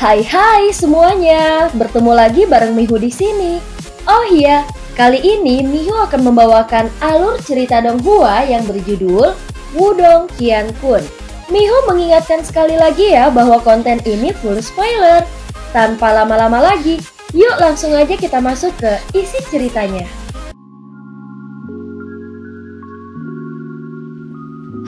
Hai semuanya, bertemu lagi bareng Mihu di sini. Oh iya, kali ini Mihu akan membawakan alur cerita Donghua yang berjudul Wudong Qiankun. Mihu mengingatkan sekali lagi ya bahwa konten ini full spoiler. Tanpa lama-lama lagi, yuk langsung aja kita masuk ke isi ceritanya.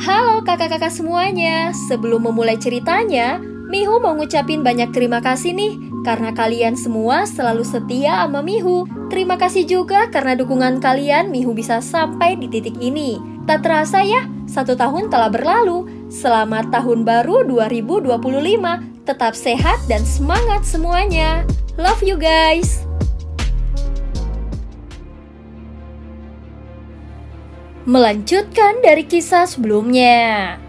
Halo kakak-kakak semuanya, sebelum memulai ceritanya, Mihu mau ngucapin banyak terima kasih nih karena kalian semua selalu setia sama Mihu. Terima kasih juga karena dukungan kalian Mihu bisa sampai di titik ini. Tak terasa ya, 1 tahun telah berlalu. Selamat tahun baru 2025. Tetap sehat dan semangat semuanya. Love you guys. Melanjutkan dari kisah sebelumnya.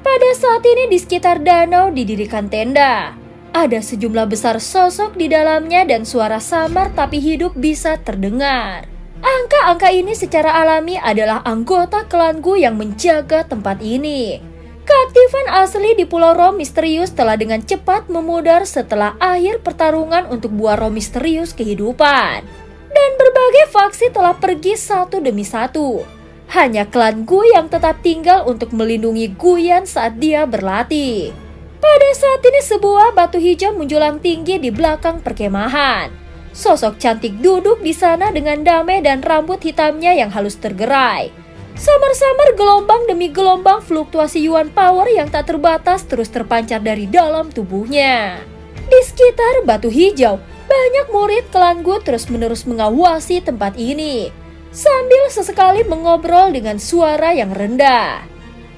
Pada saat ini di sekitar danau didirikan tenda. Ada sejumlah besar sosok di dalamnya dan suara samar tapi hidup bisa terdengar. Angka-angka ini secara alami adalah anggota klan Gu yang menjaga tempat ini. Keaktifan asli di Pulau Roh Misterius telah dengan cepat memudar setelah akhir pertarungan untuk buah roh misterius kehidupan. Dan berbagai faksi telah pergi satu demi satu. Hanya klan Gu yang tetap tinggal untuk melindungi Guyan saat dia berlatih. Pada saat ini sebuah batu hijau menjulang tinggi di belakang perkemahan. Sosok cantik duduk di sana dengan damai dan rambut hitamnya yang halus tergerai. Samar-samar gelombang demi gelombang fluktuasi Yuan Power yang tak terbatas terus terpancar dari dalam tubuhnya. Di sekitar batu hijau, banyak murid klan Gu terus-menerus mengawasi tempat ini. Sambil sesekali mengobrol dengan suara yang rendah.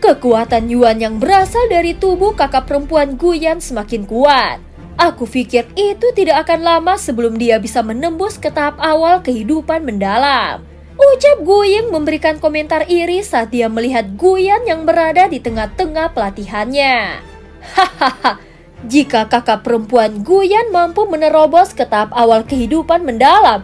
Kekuatan Yuan yang berasal dari tubuh kakak perempuan Guyan semakin kuat. Aku pikir itu tidak akan lama sebelum dia bisa menembus ke tahap awal kehidupan mendalam. Ucap Guying memberikan komentar iri saat dia melihat Guyan yang berada di tengah-tengah pelatihannya. Hahaha, jika kakak perempuan Guyan mampu menerobos ke tahap awal kehidupan mendalam,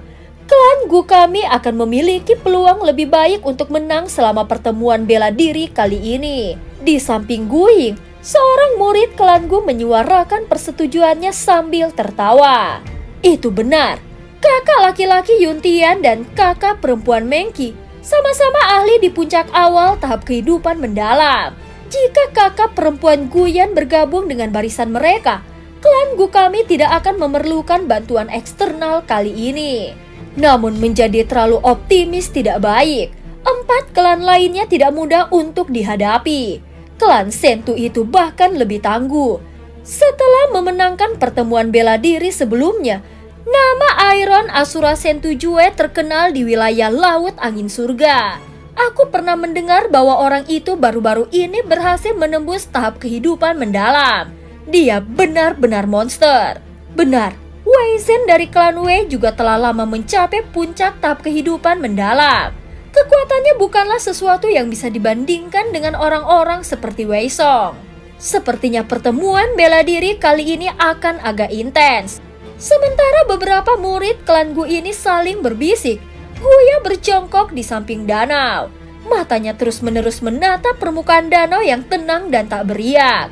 klan Gu kami akan memiliki peluang lebih baik untuk menang selama pertemuan bela diri kali ini. Di samping Guying, seorang murid klan Gu menyuarakan persetujuannya sambil tertawa. Itu benar, kakak laki-laki Yuntian dan kakak perempuan Mengki sama-sama ahli di puncak awal tahap kehidupan mendalam. Jika kakak perempuan Guyan bergabung dengan barisan mereka, klan Gu kami tidak akan memerlukan bantuan eksternal kali ini. Namun menjadi terlalu optimis tidak baik. 4 klan lainnya tidak mudah untuk dihadapi. Klan Sentu itu bahkan lebih tangguh. Setelah memenangkan pertemuan bela diri sebelumnya, nama Iron Asura Sentu Jue terkenal di wilayah Laut Angin Surga. Aku pernah mendengar bahwa orang itu baru-baru ini berhasil menembus tahap kehidupan mendalam. Dia benar-benar monster. Benar, Wei Zhen dari klan Wei juga telah lama mencapai puncak tahap kehidupan mendalam. Kekuatannya bukanlah sesuatu yang bisa dibandingkan dengan orang-orang seperti Wei Song. Sepertinya pertemuan bela diri kali ini akan agak intens. Sementara beberapa murid klan Gu ini saling berbisik, Guya berjongkok di samping danau. Matanya terus-menerus menatap permukaan danau yang tenang dan tak beriak.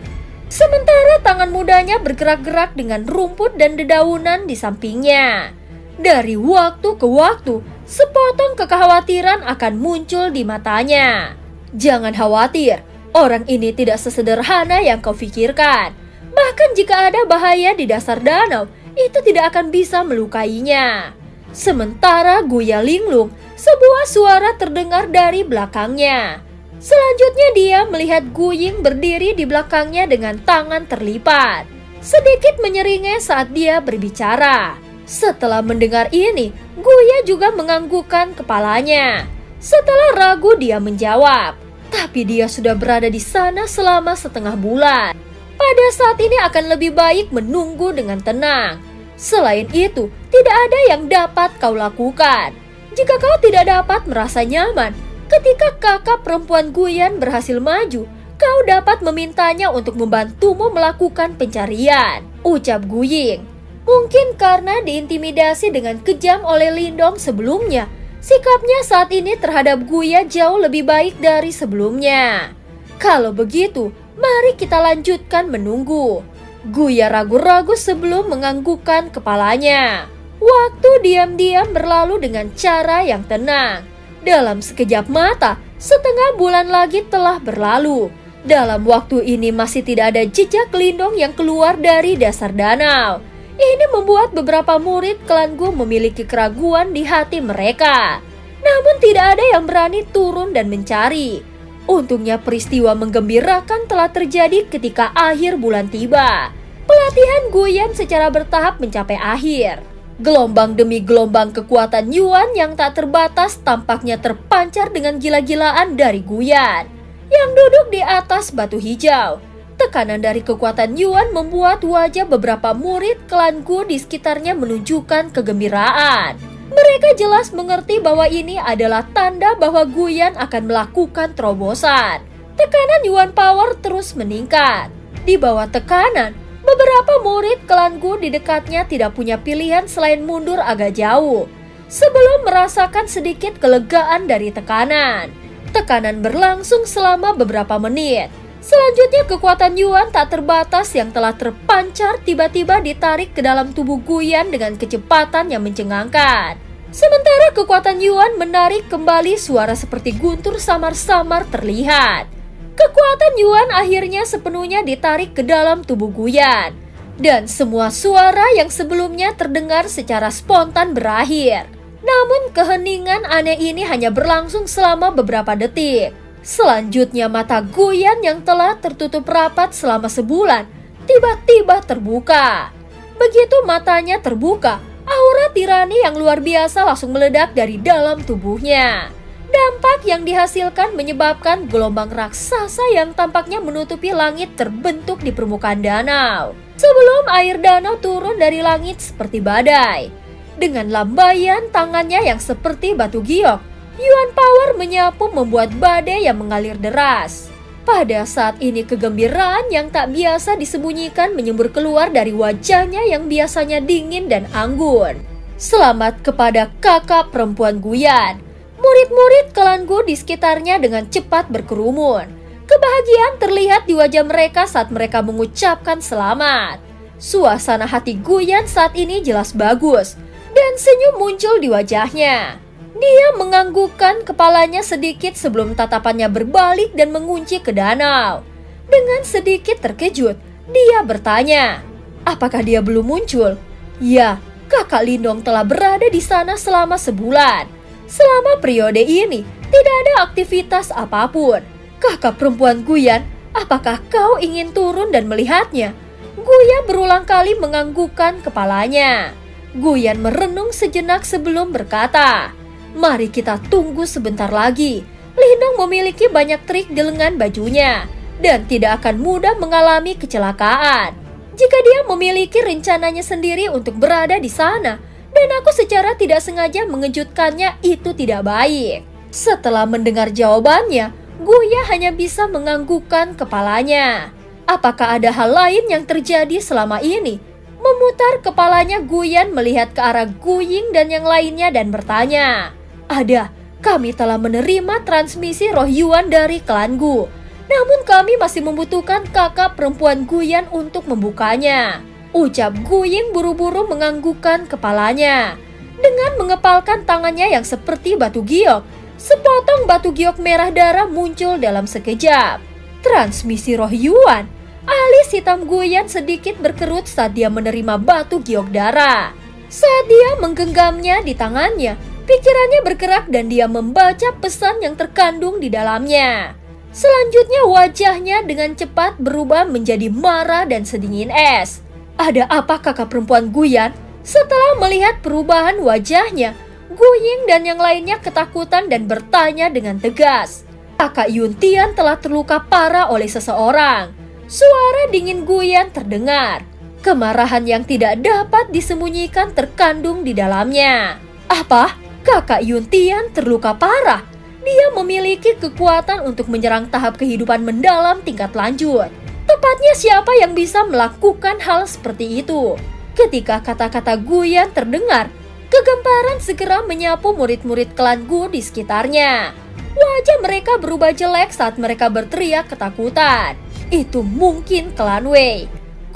Sementara tangan mudanya bergerak-gerak dengan rumput dan dedaunan di sampingnya. Dari waktu ke waktu, sepotong kekhawatiran akan muncul di matanya. Jangan khawatir, orang ini tidak sesederhana yang kau pikirkan. Bahkan jika ada bahaya di dasar danau, itu tidak akan bisa melukainya. Sementara Guya linglung, sebuah suara terdengar dari belakangnya. Selanjutnya dia melihat Guying berdiri di belakangnya dengan tangan terlipat. Sedikit menyeringai saat dia berbicara. Setelah mendengar ini, Guya juga menganggukkan kepalanya. Setelah ragu dia menjawab, tapi dia sudah berada di sana selama setengah bulan. Pada saat ini akan lebih baik menunggu dengan tenang. Selain itu, tidak ada yang dapat kau lakukan. Jika kau tidak dapat merasa nyaman, ketika kakak perempuan Guyan berhasil maju, kau dapat memintanya untuk membantumu melakukan pencarian, ucap Guying. Mungkin karena diintimidasi dengan kejam oleh Lindong sebelumnya, sikapnya saat ini terhadap Guya jauh lebih baik dari sebelumnya. Kalau begitu, mari kita lanjutkan menunggu. Guya ragu-ragu sebelum menganggukkan kepalanya. Waktu diam-diam berlalu dengan cara yang tenang. Dalam sekejap mata, setengah bulan lagi telah berlalu. Dalam waktu ini masih tidak ada jejak Lindong yang keluar dari dasar danau. Ini membuat beberapa murid klan Gu memiliki keraguan di hati mereka. Namun tidak ada yang berani turun dan mencari. Untungnya peristiwa menggembirakan telah terjadi ketika akhir bulan tiba. Pelatihan Guyan secara bertahap mencapai akhir. Gelombang demi gelombang kekuatan Yuan yang tak terbatas tampaknya terpancar dengan gila-gilaan dari Guyan yang duduk di atas batu hijau. Tekanan dari kekuatan Yuan membuat wajah beberapa murid klan Gu di sekitarnya menunjukkan kegembiraan. Mereka jelas mengerti bahwa ini adalah tanda bahwa Guyan akan melakukan terobosan. Tekanan Yuan Power terus meningkat. Di bawah tekanan, beberapa murid klan Gu di dekatnya tidak punya pilihan selain mundur agak jauh sebelum merasakan sedikit kelegaan dari tekanan. Tekanan berlangsung selama beberapa menit. Selanjutnya kekuatan Yuan tak terbatas yang telah terpancar tiba-tiba ditarik ke dalam tubuh Guyan dengan kecepatan yang mencengangkan. Sementara kekuatan Yuan menarik kembali, suara seperti guntur samar-samar terlihat. Kekuatan Yuan akhirnya sepenuhnya ditarik ke dalam tubuh Guyan. Dan semua suara yang sebelumnya terdengar secara spontan berakhir. Namun keheningan aneh ini hanya berlangsung selama beberapa detik. Selanjutnya mata Guyan yang telah tertutup rapat selama sebulan tiba-tiba terbuka. Begitu matanya terbuka, aura tirani yang luar biasa langsung meledak dari dalam tubuhnya. Dampak yang dihasilkan menyebabkan gelombang raksasa yang tampaknya menutupi langit terbentuk di permukaan danau. Sebelum air danau turun dari langit seperti badai. Dengan lambaian tangannya yang seperti batu giok, Yuan Power menyapu membuat badai yang mengalir deras. Pada saat ini kegembiraan yang tak biasa disembunyikan menyembur keluar dari wajahnya yang biasanya dingin dan anggun. Selamat kepada kakak perempuan Guyan. Murid-murid klan Gu di sekitarnya dengan cepat berkerumun. Kebahagiaan terlihat di wajah mereka saat mereka mengucapkan selamat. Suasana hati Guyan saat ini jelas bagus dan senyum muncul di wajahnya. Dia menganggukkan kepalanya sedikit sebelum tatapannya berbalik dan mengunci ke danau. Dengan sedikit terkejut, dia bertanya, apakah dia belum muncul? Ya, kakak Lindong telah berada di sana selama sebulan. Selama periode ini, tidak ada aktivitas apapun. Kakak perempuan Guyan, apakah kau ingin turun dan melihatnya? Guyan berulang kali menganggukkan kepalanya. Guyan merenung sejenak sebelum berkata, mari kita tunggu sebentar lagi. Lindong memiliki banyak trik di lengan bajunya dan tidak akan mudah mengalami kecelakaan. Jika dia memiliki rencananya sendiri untuk berada di sana dan aku secara tidak sengaja mengejutkannya, itu tidak baik. Setelah mendengar jawabannya, Guya hanya bisa menganggukkan kepalanya. Apakah ada hal lain yang terjadi selama ini? Memutar kepalanya, Guyan melihat ke arah Guying dan yang lainnya dan bertanya, ada, kami telah menerima transmisi roh Yuan dari klan Gu. Namun kami masih membutuhkan kakak perempuan Guyan untuk membukanya. Ucap Guying buru-buru menganggukkan kepalanya. Dengan mengepalkan tangannya yang seperti batu giok, sepotong batu giok merah darah muncul dalam sekejap. Transmisi roh Yuan. Alis hitam Guyan sedikit berkerut saat dia menerima batu giok darah. Saat dia menggenggamnya di tangannya, pikirannya bergerak dan dia membaca pesan yang terkandung di dalamnya. Selanjutnya wajahnya dengan cepat berubah menjadi marah dan sedingin es. Ada apa kakak perempuan Guyan? Setelah melihat perubahan wajahnya, Guying dan yang lainnya ketakutan dan bertanya dengan tegas. Kakak Yuntian telah terluka parah oleh seseorang. Suara dingin Guyan terdengar. Kemarahan yang tidak dapat disembunyikan terkandung di dalamnya. Apa? Kakak Yuntian terluka parah? Dia memiliki kekuatan untuk menyerang tahap kehidupan mendalam tingkat lanjut. Tepatnya siapa yang bisa melakukan hal seperti itu? Ketika kata-kata Guyan terdengar, kegemparan segera menyapu murid-murid klan Gu di sekitarnya. Wajah mereka berubah jelek saat mereka berteriak ketakutan. Itu mungkin klan Wei.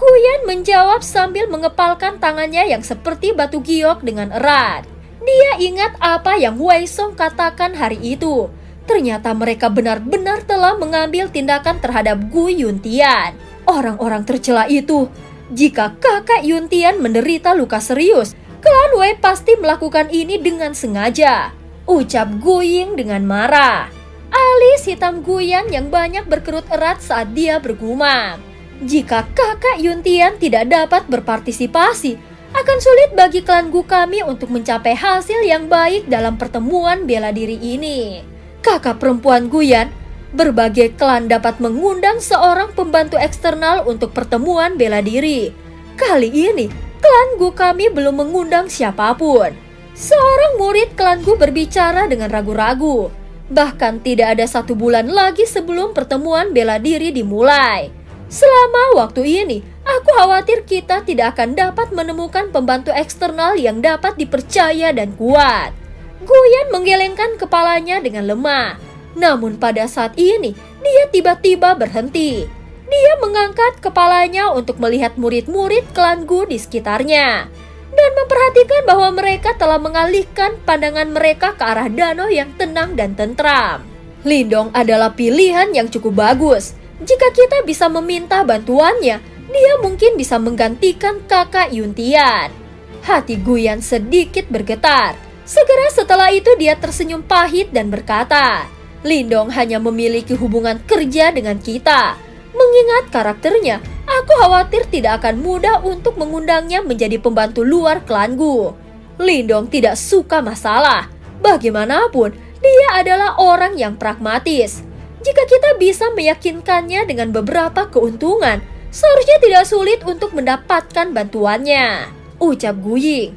Guyan menjawab sambil mengepalkan tangannya yang seperti batu giok dengan erat. Dia ingat apa yang Wei Song katakan hari itu. Ternyata mereka benar-benar telah mengambil tindakan terhadap Gu Yuntian, orang-orang tercela itu. Jika kakak Yuntian menderita luka serius, klan Wei pasti melakukan ini dengan sengaja, ucap Gu Ying dengan marah. Alis hitam Guyan yang banyak berkerut erat saat dia bergumam. Jika kakak Yuntian tidak dapat berpartisipasi, akan sulit bagi klan Gu kami untuk mencapai hasil yang baik dalam pertemuan bela diri ini. Kakak perempuan Guyan, berbagai klan dapat mengundang seorang pembantu eksternal untuk pertemuan bela diri. Kali ini, klan Gu kami belum mengundang siapapun. Seorang murid klan Gu berbicara dengan ragu-ragu. Bahkan tidak ada 1 bulan lagi sebelum pertemuan bela diri dimulai. Selama waktu ini, aku khawatir kita tidak akan dapat menemukan pembantu eksternal yang dapat dipercaya dan kuat. Guyan menggelengkan kepalanya dengan lemah. Namun pada saat ini, dia tiba-tiba berhenti. Dia mengangkat kepalanya untuk melihat murid-murid klan Gu di sekitarnya dan memperhatikan bahwa mereka telah mengalihkan pandangan mereka ke arah danau yang tenang dan tentram. Lindong adalah pilihan yang cukup bagus. Jika kita bisa meminta bantuannya, dia mungkin bisa menggantikan kakak Yuntian. Hati Guyan sedikit bergetar. Segera setelah itu dia tersenyum pahit dan berkata, Lindong hanya memiliki hubungan kerja dengan kita. Mengingat karakternya, aku khawatir tidak akan mudah untuk mengundangnya menjadi pembantu luar klan Gu. Lindong tidak suka masalah. Bagaimanapun, dia adalah orang yang pragmatis. Jika kita bisa meyakinkannya dengan beberapa keuntungan, seharusnya tidak sulit untuk mendapatkan bantuannya, ucap Gu Ying.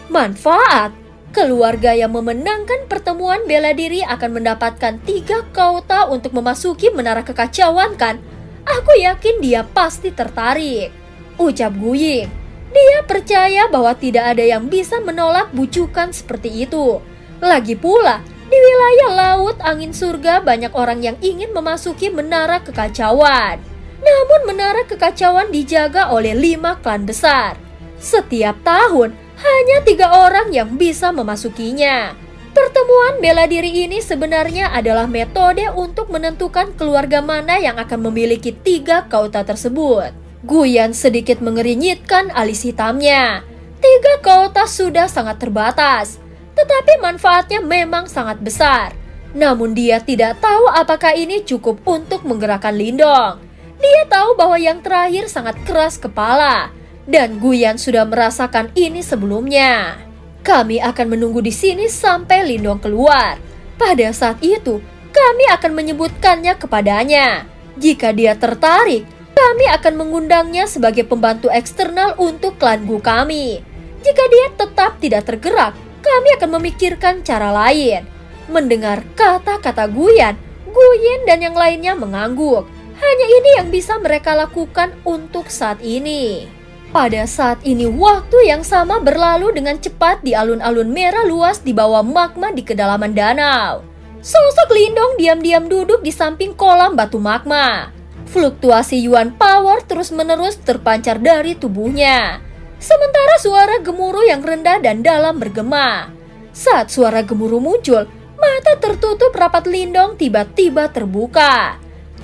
Manfaat? Keluarga yang memenangkan pertemuan bela diri akan mendapatkan 3 kauta untuk memasuki menara kekacauan kan? Aku yakin dia pasti tertarik, ucap Gu Ying. Dia percaya bahwa tidak ada yang bisa menolak bujukan seperti itu. Lagi pula, di wilayah laut angin surga banyak orang yang ingin memasuki menara kekacauan. Namun menara kekacauan dijaga oleh 5 klan besar. Setiap tahun, hanya 3 orang yang bisa memasukinya. Pertemuan bela diri ini sebenarnya adalah metode untuk menentukan keluarga mana yang akan memiliki 3 kauta tersebut. Guyan sedikit mengerinyitkan alis hitamnya. 3 kauta sudah sangat terbatas, tetapi manfaatnya memang sangat besar. Namun dia tidak tahu apakah ini cukup untuk menggerakkan Lindong. Dia tahu bahwa yang terakhir sangat keras kepala. Dan Guyan sudah merasakan ini sebelumnya. Kami akan menunggu di sini sampai Lindong keluar. Pada saat itu, kami akan menyebutkannya kepadanya. Jika dia tertarik, kami akan mengundangnya sebagai pembantu eksternal untuk klan Gu kami. Jika dia tetap tidak tergerak, kami akan memikirkan cara lain. Mendengar kata-kata Guyan, Gu Yin dan yang lainnya mengangguk. Hanya ini yang bisa mereka lakukan untuk saat ini. Pada saat ini waktu yang sama berlalu dengan cepat di alun-alun merah luas di bawah magma di kedalaman danau. Sosok Lindong diam-diam duduk di samping kolam batu magma. Fluktuasi Yuan Power terus-menerus terpancar dari tubuhnya. Sementara suara gemuruh yang rendah dan dalam bergema. Saat suara gemuruh muncul, mata tertutup rapat Lindong tiba-tiba terbuka.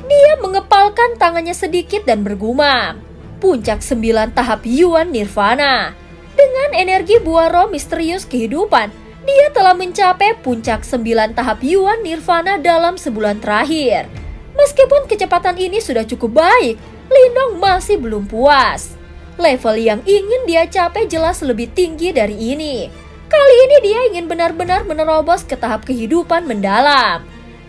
Dia mengepalkan tangannya sedikit dan bergumam. Puncak 9 tahap Yuan Nirvana. Dengan energi buah roh misterius kehidupan, dia telah mencapai puncak 9 tahap Yuan Nirvana dalam sebulan terakhir. Meskipun kecepatan ini sudah cukup baik, Lindong masih belum puas. Level yang ingin dia capai jelas lebih tinggi dari ini. Kali ini dia ingin benar-benar menerobos ke tahap kehidupan mendalam.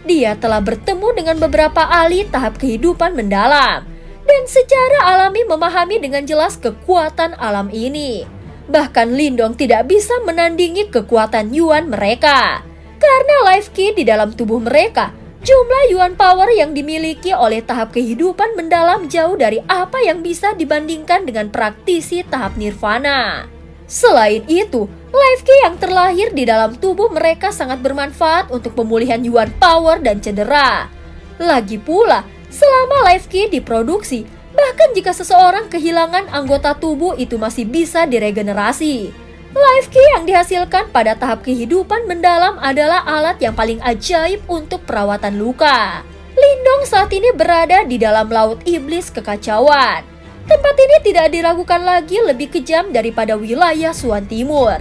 Dia telah bertemu dengan beberapa ahli tahap kehidupan mendalam dan secara alami memahami dengan jelas kekuatan alam ini. Bahkan Lindong tidak bisa menandingi kekuatan Yuan mereka. Karena life key di dalam tubuh mereka, jumlah Yuan Power yang dimiliki oleh tahap kehidupan mendalam jauh dari apa yang bisa dibandingkan dengan praktisi tahap Nirvana. Selain itu, life key yang terlahir di dalam tubuh mereka sangat bermanfaat untuk pemulihan Yuan Power dan cedera. Lagi pula, selama life key diproduksi, Bahkan jika seseorang kehilangan anggota tubuh itu masih bisa diregenerasi. Life Key yang dihasilkan pada tahap kehidupan mendalam adalah alat yang paling ajaib untuk perawatan luka. Lindong saat ini berada di dalam laut iblis kekacauan. Tempat ini tidak diragukan lagi lebih kejam daripada wilayah Suan Timur.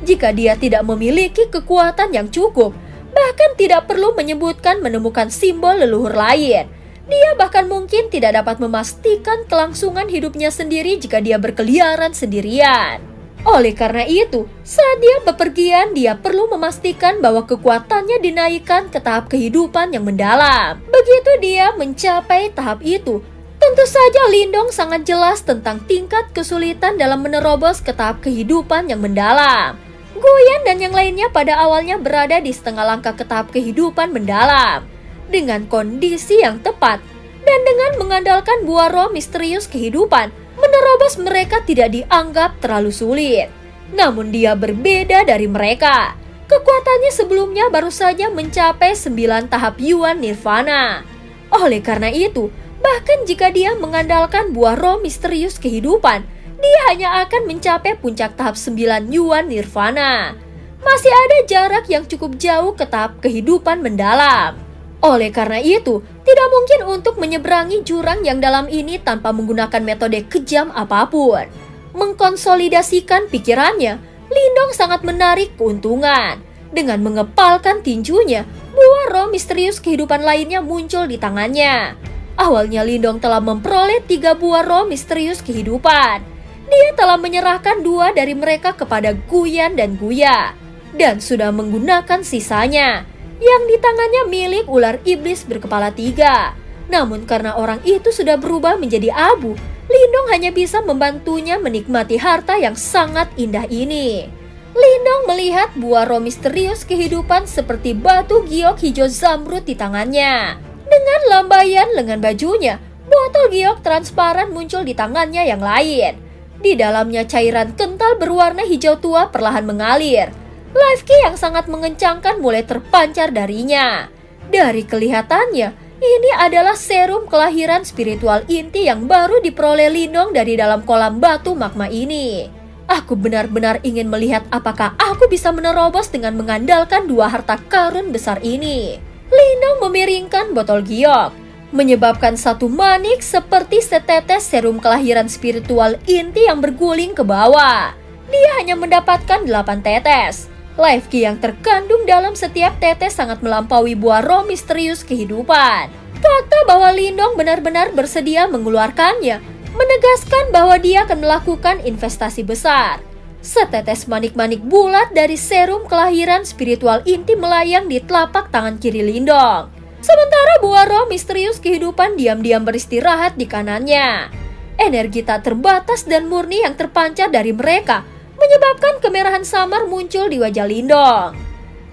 Jika dia tidak memiliki kekuatan yang cukup, bahkan tidak perlu menemukan simbol leluhur lain. Dia bahkan mungkin tidak dapat memastikan kelangsungan hidupnya sendiri jika dia berkeliaran sendirian. Oleh karena itu, saat dia bepergian, dia perlu memastikan bahwa kekuatannya dinaikkan ke tahap kehidupan yang mendalam. Begitu dia mencapai tahap itu, tentu saja Lindong sangat jelas tentang tingkat kesulitan dalam menerobos ke tahap kehidupan yang mendalam. Guyan dan yang lainnya pada awalnya berada di setengah langkah ke tahap kehidupan mendalam. Dengan kondisi yang tepat dan dengan mengandalkan buah roh misterius kehidupan, menerobos mereka tidak dianggap terlalu sulit. Namun dia berbeda dari mereka. Kekuatannya sebelumnya baru saja mencapai 9 tahap Yuan Nirvana. Oleh karena itu, bahkan jika dia mengandalkan buah roh misterius kehidupan, dia hanya akan mencapai puncak tahap 9 Yuan Nirvana. Masih ada jarak yang cukup jauh ke tahap kehidupan mendalam. Oleh karena itu, tidak mungkin untuk menyeberangi jurang yang dalam ini tanpa menggunakan metode kejam apapun. Mengkonsolidasikan pikirannya, Lindong sangat menarik keuntungan. Dengan mengepalkan tinjunya, buah roh misterius kehidupan lainnya muncul di tangannya. Awalnya Lindong telah memperoleh 3 buah roh misterius kehidupan. Dia telah menyerahkan 2 dari mereka kepada Guyan dan Guya, dan sudah menggunakan sisanya, yang di tangannya milik ular iblis berkepala 3. Namun karena orang itu sudah berubah menjadi abu, Lindong hanya bisa membantunya menikmati harta yang sangat indah ini. Lindong melihat buah roh misterius kehidupan seperti batu giok hijau zamrud di tangannya. Dengan lambaian lengan bajunya, botol giok transparan muncul di tangannya yang lain. Di dalamnya cairan kental berwarna hijau tua perlahan mengalir. Life Key yang sangat mengencangkan mulai terpancar darinya. Dari kelihatannya, ini adalah serum kelahiran spiritual inti yang baru diperoleh Lindong dari dalam kolam batu magma ini. Aku benar-benar ingin melihat apakah aku bisa menerobos dengan mengandalkan 2 harta karun besar ini. Lindong memiringkan botol giok, menyebabkan satu manik seperti setetes serum kelahiran spiritual inti yang berguling ke bawah. Dia hanya mendapatkan 8 tetes. Life Key yang terkandung dalam setiap tetes sangat melampaui buah roh misterius kehidupan. Fakta bahwa Lindong benar-benar bersedia mengeluarkannya menegaskan bahwa dia akan melakukan investasi besar. Setetes manik-manik bulat dari serum kelahiran spiritual inti melayang di telapak tangan kiri Lindong. Sementara buah roh misterius kehidupan diam-diam beristirahat di kanannya. Energi tak terbatas dan murni yang terpancar dari mereka menyebabkan kemerahan samar muncul di wajah Lindong.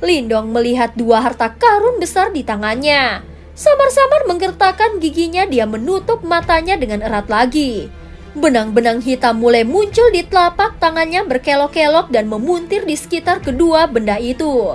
Lindong melihat 2 harta karun besar di tangannya. Samar-samar menggertakkan giginya, dia menutup matanya dengan erat lagi. Benang-benang hitam mulai muncul di telapak tangannya berkelok-kelok dan memuntir di sekitar kedua benda itu.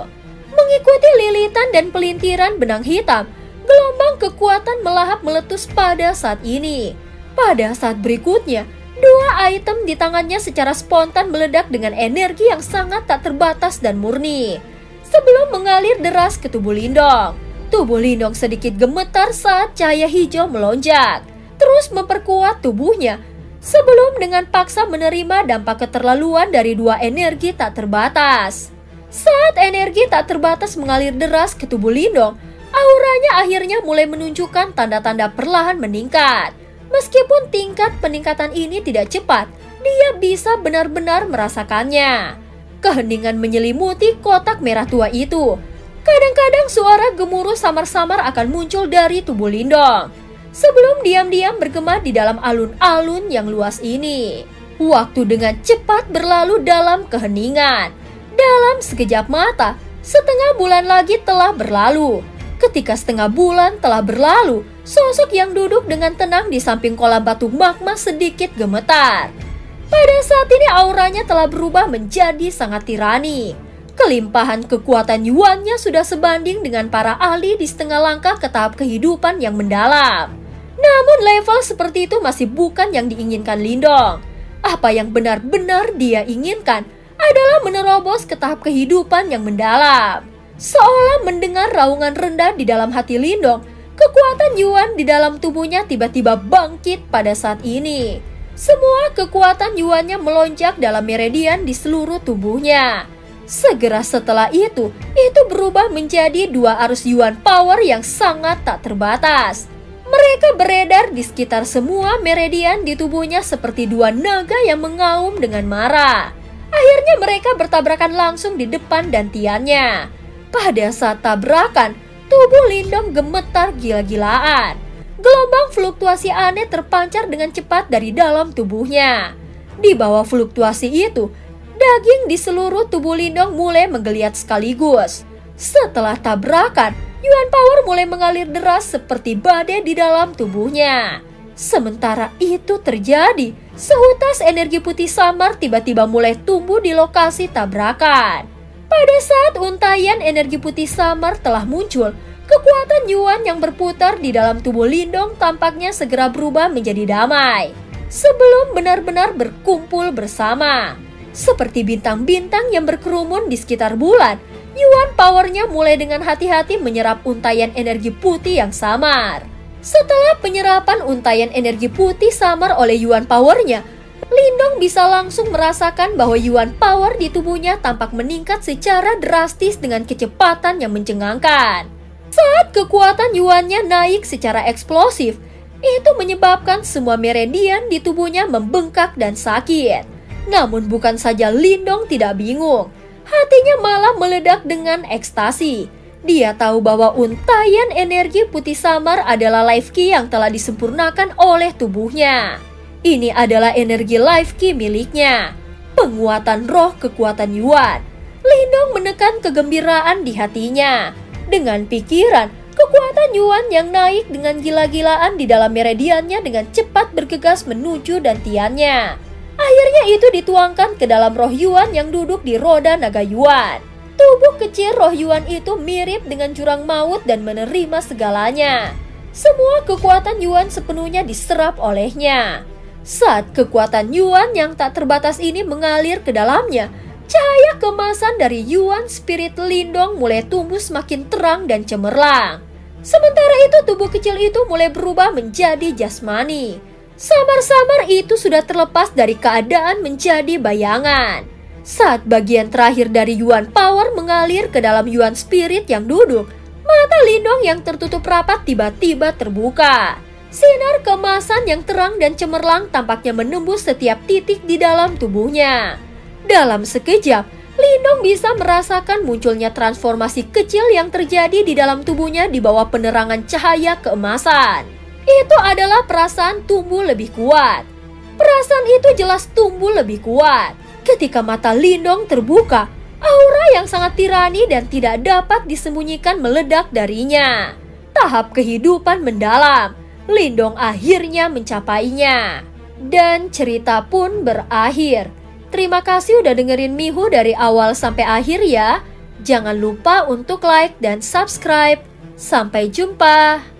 Mengikuti lilitan dan pelintiran benang hitam, gelombang kekuatan melahap meletus pada saat ini. Pada saat berikutnya, 2 item di tangannya secara spontan meledak dengan energi yang sangat tak terbatas dan murni. Sebelum mengalir deras ke tubuh Lindong, tubuh Lindong sedikit gemetar saat cahaya hijau melonjak, terus memperkuat tubuhnya. Sebelum dengan paksa menerima dampak keterlaluan dari 2 energi tak terbatas. Saat energi tak terbatas mengalir deras ke tubuh Lindong, auranya akhirnya mulai menunjukkan tanda-tanda perlahan meningkat. Meskipun tingkat peningkatan ini tidak cepat, dia bisa benar-benar merasakannya. Keheningan menyelimuti kotak merah tua itu. Kadang-kadang suara gemuruh samar-samar akan muncul dari tubuh Lindong, sebelum diam-diam bergema di dalam alun-alun yang luas ini. Waktu dengan cepat berlalu dalam keheningan. Dalam sekejap mata, setengah bulan lagi telah berlalu. Ketika setengah bulan telah berlalu, sosok yang duduk dengan tenang di samping kolam batu magma sedikit gemetar. Pada saat ini auranya telah berubah menjadi sangat tirani. Kelimpahan kekuatan Yuannya sudah sebanding dengan para ahli di setengah langkah ke tahap kehidupan yang mendalam. Namun level seperti itu masih bukan yang diinginkan Lindong. Apa yang benar-benar dia inginkan adalah menerobos ke tahap kehidupan yang mendalam. Seolah mendengar raungan rendah di dalam hati Lindong, kekuatan Yuan di dalam tubuhnya tiba-tiba bangkit pada saat ini. Semua kekuatan Yuannya melonjak dalam meridian di seluruh tubuhnya. Segera setelah itu berubah menjadi dua arus Yuan power yang sangat tak terbatas. Mereka beredar di sekitar semua meridian di tubuhnya seperti dua naga yang mengaum dengan marah. Akhirnya mereka bertabrakan langsung di depan dantiannya. Pada saat tabrakan, tubuh Lindong gemetar gila-gilaan. Gelombang fluktuasi aneh terpancar dengan cepat dari dalam tubuhnya. Di bawah fluktuasi itu, daging di seluruh tubuh Lindong mulai menggeliat sekaligus. Setelah tabrakan, Yuan Power mulai mengalir deras seperti badai di dalam tubuhnya. Sementara itu terjadi, sehutas energi putih samar tiba-tiba mulai tumbuh di lokasi tabrakan. Pada saat untayan energi putih samar telah muncul, kekuatan Yuan yang berputar di dalam tubuh Lindong tampaknya segera berubah menjadi damai. Sebelum benar-benar berkumpul bersama. Seperti bintang-bintang yang berkerumun di sekitar bulan, Yuan powernya mulai dengan hati-hati menyerap untayan energi putih yang samar. Setelah penyerapan untayan energi putih samar oleh Yuan powernya, Lindong bisa langsung merasakan bahwa Yuan power di tubuhnya tampak meningkat secara drastis dengan kecepatan yang mencengangkan. Saat kekuatan Yuannya naik secara eksplosif, itu menyebabkan semua meridian di tubuhnya membengkak dan sakit. Namun bukan saja Lindong tidak bingung. Hatinya malah meledak dengan ekstasi. Dia tahu bahwa untayan energi putih samar adalah life key yang telah disempurnakan oleh tubuhnya. Ini adalah energi life key miliknya. Penguatan roh kekuatan Yuan. Lindong menekan kegembiraan di hatinya. Dengan pikiran, kekuatan Yuan yang naik dengan gila-gilaan di dalam meridiannya dengan cepat bergegas menuju dantiannya. Akhirnya itu dituangkan ke dalam roh Yuan yang duduk di roda naga Yuan. Tubuh kecil roh Yuan itu mirip dengan jurang maut dan menerima segalanya. Semua kekuatan Yuan sepenuhnya diserap olehnya. Saat kekuatan Yuan yang tak terbatas ini mengalir ke dalamnya, cahaya kemasan dari Yuan Spirit Lindong mulai tumbuh semakin terang dan cemerlang. Sementara itu tubuh kecil itu mulai berubah menjadi jasmani. Samar-samar itu sudah terlepas dari keadaan menjadi bayangan. Saat bagian terakhir dari Yuan Power mengalir ke dalam Yuan Spirit yang duduk, mata Lindong yang tertutup rapat tiba-tiba terbuka. Sinar kemasan yang terang dan cemerlang tampaknya menembus setiap titik di dalam tubuhnya. Dalam sekejap, Lindong bisa merasakan munculnya transformasi kecil yang terjadi di dalam tubuhnya di bawah penerangan cahaya keemasan. Itu adalah perasaan tumbuh lebih kuat. Perasaan itu jelas tumbuh lebih kuat. Ketika mata Lindong terbuka, aura yang sangat tirani dan tidak dapat disembunyikan meledak darinya. Tahap kehidupan mendalam, Lindong akhirnya mencapainya. Dan cerita pun berakhir. Terima kasih udah dengerin Mihu dari awal sampai akhir ya. Jangan lupa untuk like dan subscribe. Sampai jumpa.